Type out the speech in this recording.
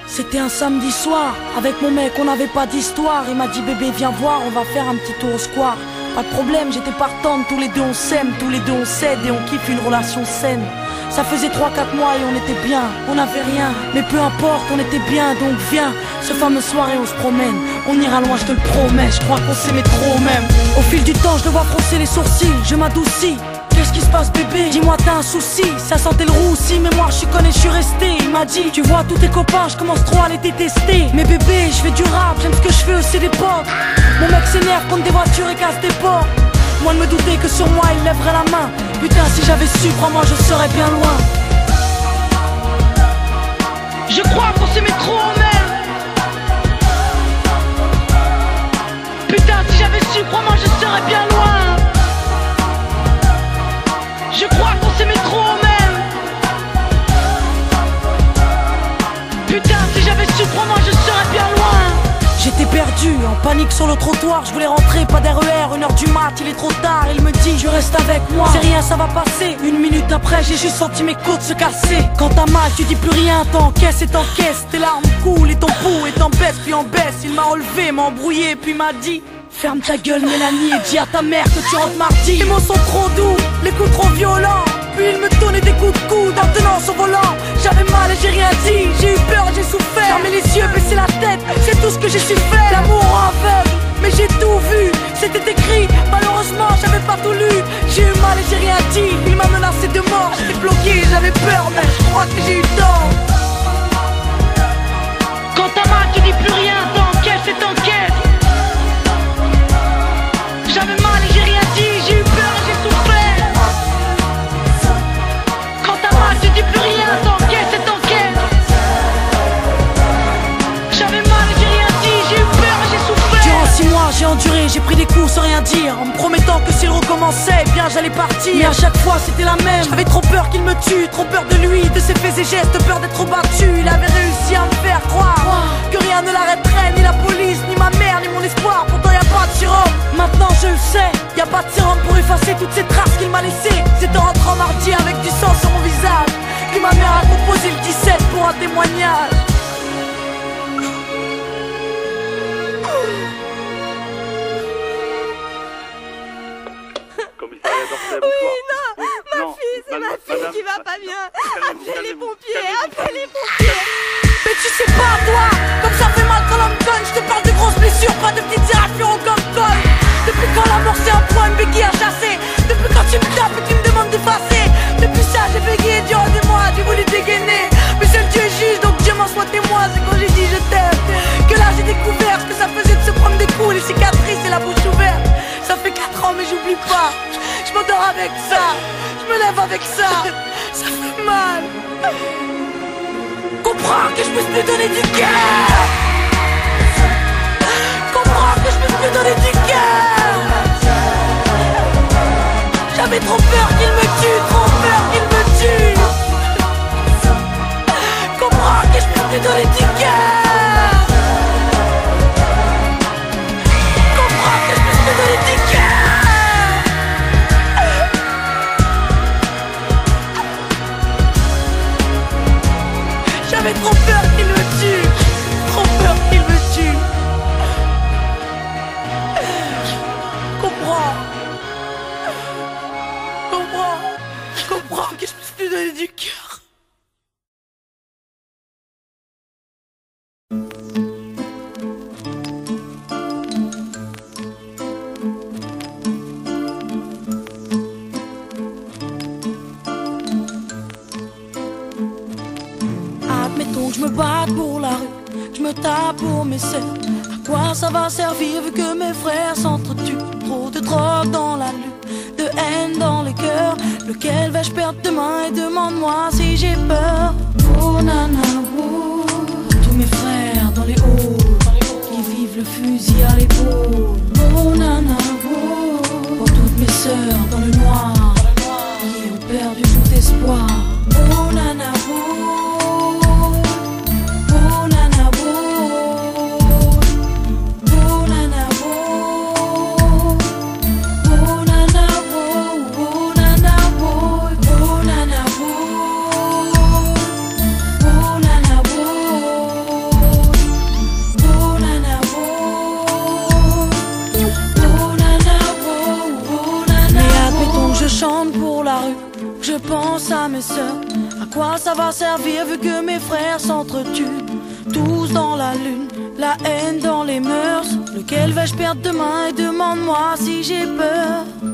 C'était un samedi soir, avec mon mec on n'avait pas d'histoire. Il m'a dit bébé viens voir, on va faire un petit tour au square. Pas de problème, j'étais partante, tous les deux on s'aime, tous les deux on cède et on kiffe une relation saine. Ça faisait 3-4 mois et on était bien, on n'avait rien, mais peu importe, on était bien, donc viens. Ce fameux soir et on se promène, on ira loin je te le promets, je crois qu'on s'aimait trop même. Au fil du temps je le vois froncer les sourcils, je m'adoucis. Qu'est-ce qui se passe bébé? Dis-moi t'as un souci. Ça sentait le roussi mais moi je suis connu, je suis resté. Il m'a dit tu vois tous tes copains je commence trop à les détester. Mais bébé je fais du rap, j'aime ce que je fais aussi des potes. Mon mec s'énerve contre des voitures et casse des portes. Moi de me douter que sur moi il lèverait la main. Putain si j'avais su, crois-moi je serais bien loin. Je crois qu'on s'aimait trop même. Putain si j'avais su, crois-moi je serais bien loin. Je crois qu'on s'aimait trop même. Putain si j'avais su, crois-moi je serais bien loin. J'étais perdu, en panique sur le trottoir. Je voulais rentrer, pas d'RER, 1h du mat, il est trop tard. Il me dit, je reste avec moi, c'est rien, ça va passer. Une minute après, j'ai juste senti mes côtes se casser. Quand t'as mal, tu dis plus rien, t'encaisses et t'encaisses. Tes larmes coulent et ton pouls est en baisse, puis en baisse. Il m'a relevé, m'a embrouillé, puis m'a dit ferme ta gueule Mélanie et dis à ta mère que tu rentres mardi. Les mots sont trop doux, les coups trop violents. Puis il me donnait des coups de coude en tenant son volant. J'avais mal et j'ai rien dit, j'ai eu peur et j'ai souffert. Fermer les yeux, baisser la tête, c'est tout ce que j'ai su faire. L'amour aveugle, mais j'ai tout vu. C'était écrit, malheureusement j'avais pas tout lu. J'ai eu mal et j'ai rien dit, il m'a menacé de mort. J'étais bloqué, j'avais peur mais je crois que j'ai eu tort. Quand t'as mal tu dis plus rien, t'encaisses et t'encaisses. J'avais mal et j'ai rien dit, j'ai eu peur et j'ai souffert. Quand t'as mal tu dis plus rien, t'encaisses et t'encaisses. J'avais mal et j'ai rien dit, j'ai eu peur et j'ai souffert. Durant 6 mois j'ai enduré, j'ai pris des coups sans rien dire, en me promettant que s'il recommençait, bien j'allais partir. Mais à chaque fois c'était la même, j'avais trop peur qu'il me tue. Trop peur de lui, de ses faits et gestes, peur d'être battu. Il avait réussi à me faire croire que rien ne l'arrêterait, ni la police, ni ma mère, ni mon espoir. Pourtant y a pas de sérum, maintenant je le sais. Y a pas de sérum pour effacer toutes ces traces qu'il m'a laissées. C'est en rentrant mardi avec du sang sur mon visage que ma mère a composé le 17 pour un témoignage. Oui, non, ma fille, c'est ma fille qui va pas bien. Appelez les pompiers, appelez les pompiers. Mais tu sais pas toi, comme ça fait mal quand l'homme conne. Je te parle de grosses blessures, pas de petites éraflures au colle. Depuis quand l'amour c'est un point, une béquille à chasser. Depuis quand tu me tapes et tu me demandes d'effacer. Depuis ça j'ai bégayé durant des mois, j'ai voulu dégainer. Mais seul Dieu est juge, donc Dieu m'en soit témoin. C'est quand j'ai dit je t'aime que là j'ai découvert ce que ça faisait de se prendre des coups, les cicatrices et la bouche ouverte. Ça fait 4 ans mais j'oublie pas. Je m'endors avec ça, je me lève avec ça. Ça fait mal. Comprends que je puisse plus donner du cœur. Comprends que je puisse plus donner du cœur. J'avais trop peur qu'il me tue, trop peur qu'il me tue. Comprends que je puisse plus donner du cœur. Comprends que je puisse plus donner du cœur. J'avais trop peur qu'il me tue, trop peur qu'il me tue. Comprends, comprends que je puisse plus donner du cœur. Je me bats pour la rue, je me tape pour mes sœurs. À quoi ça va servir vu que mes frères s'entretuent? Trop de drogue dans la lutte, de haine dans le cœur. Lequel vais-je perdre demain et demande-moi si j'ai peur. Oh nana, oh, tous mes frères dans les halls qui vivent le fusil à l'épaule. Oh nana, oh, pour toutes mes sœurs dans le noir qui ont perdu tout espoir. Oh nana, oh. mes sœurs. À quoi ça va servir vu que mes frères s'entretuent, tous dans la lune, la haine dans les mœurs. Lequel vais-je perdre demain et demande-moi si j'ai peur.